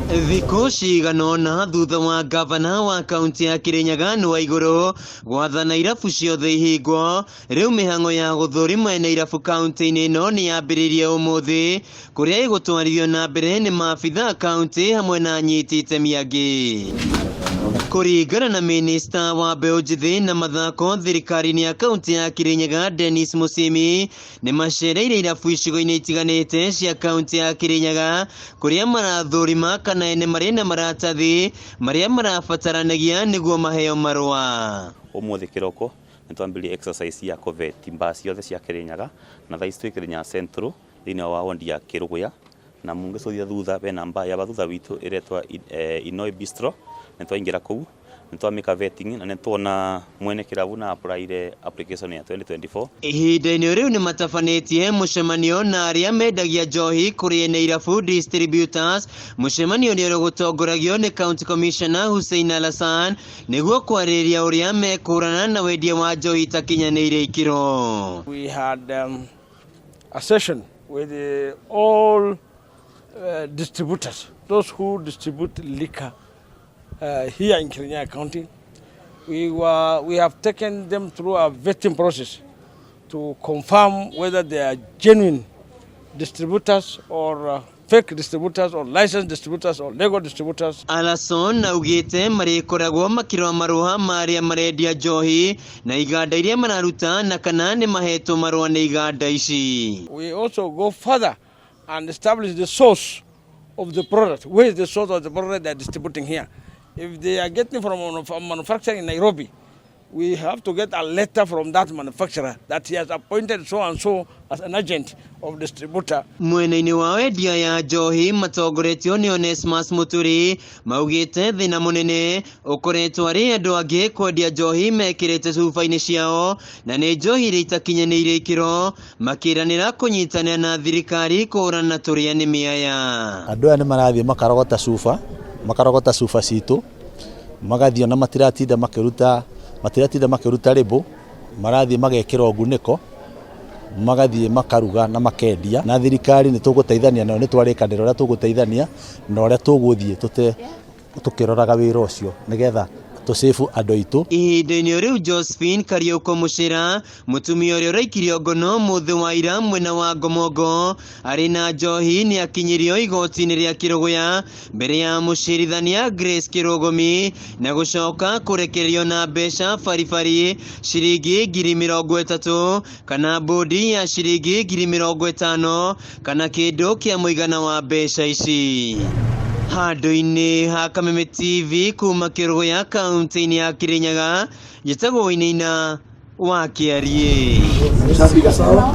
Thikũ cigana ũna thutha wa gavana wa kaunti ya Kirinyaga wa igũrũ gwathana irabu ciothe ihingwo, rĩu mĩhang'o ya gũthũrima na irabu kaunti-inĩ ĩno nĩ yambĩrĩirie ũmũthĩ, kũrĩa ĩgũtwarithio na mbere nĩ maabitha kaunti hamwe na anyiti itemi angĩ. Kũringana na minista wa mbeũ njĩthĩ na mathako thirikari-inĩ ya kaunti ya Kirinyaga Dennis Musimi, nĩ macereire irabu icigo-inĩ itiganĩte cia kaunti ya Kirinyaga kũrĩa marathũrima kana ene marĩ na maratathi marĩa marabataranagia nĩguo maheo marũa. Ũmũthĩ kĩroko nĩ twambĩrĩirie exercise ya kũveti mbaa ciothe cia Kirinyaga na thaa ici twĩ Kirinyaga Central thĩinĩ wa wondi ya Kĩrũgũya, na mũngĩcothia thutha bena mbaa ya thutha witũ ĩretwa Inoi Bistro, nĩ twaingĩra kũu nĩ twamĩka vetting na nĩ tuona mwene kĩrabu na applyire application ya 2024. Ihinda-inĩ rĩu nĩ matabanĩtie mũcemanio na arĩa mendagia njohi kũrĩ ene irabu distributors. Mũcemanio nĩ ũgũtongoragio nĩ County Commissioner Hussein Al-Hassan nĩguo kwarĩrĩria ũrĩa mekũrana na wendia wa njohi itakinyanĩire ikĩro. We had a session with all distributors, those who distribute liquor here in Kirinyaga County. We have taken them through a vetting process to confirm whether they are genuine distributors or fake distributors or licensed distributors or legal distributors. Alason augĩte marĩkoragwo makĩrora marũa marĩa marendia njohi na iganda iria mararuta na kana nĩ mahetwo marũa nĩ iganda ici. We also go further and establish the source of the product. Where is the source of the product they are distributing here? If they are getting from a manufacturer in Nairobi, we have to get a letter from that manufacturer that he has appointed so and so as an agent of distributor. Mwena-inĩ wa wendia ya njohi matongoretio nĩ Onesmus Mũturi maugĩte thĩna mũnene ũkoretwo arĩ andũ angĩ kwendia njohi mekĩrĩte cuba-inĩ ciao na nĩ njohi iria itakinyanĩire ikĩro, makĩranĩra kũnyitanĩra na thirikari kũhũrana na tũrĩa nĩ mĩaya. Andũ aya nĩ marathiĩ makarogota cuba citũ, magathiĩ na matiratinda makĩruta rĩbũ, marathiĩ magekĩra ngunĩko, magathiĩ makaruga na makendia, na thirikari nĩ tũgũteithania nao, nĩ twarĩkanĩra ũrĩa tũgũteithania na ũrĩa tũgũthiĩ tũkĩroraga wĩra ũcio nĩgetha tũsĩbu andũ aitũ. Ihinda-inĩ rĩu Josephine Kariuko Mũcĩra, mũtumia ũrĩa ũraikirio ngono mũthĩ wa ira mwena wa Ngomongo arĩ na njohi nĩ akinyirio igoti-inĩ rĩa Kĩrũgũya mbere ya mũcirithania Grace Kĩrũgũmi na gũcoka kũrekererio na mbeca baribari ciringi 30,000 kana bodi ya ciringi 50,000 kana kĩndũ kĩa mũigana wa mbeca ici. Handũ-inĩ ha Kameme TV kuma Kĩrũgũya kaunti-inĩ ya Kirinyaga, njĩtagwo Wainaina wa Kĩarie.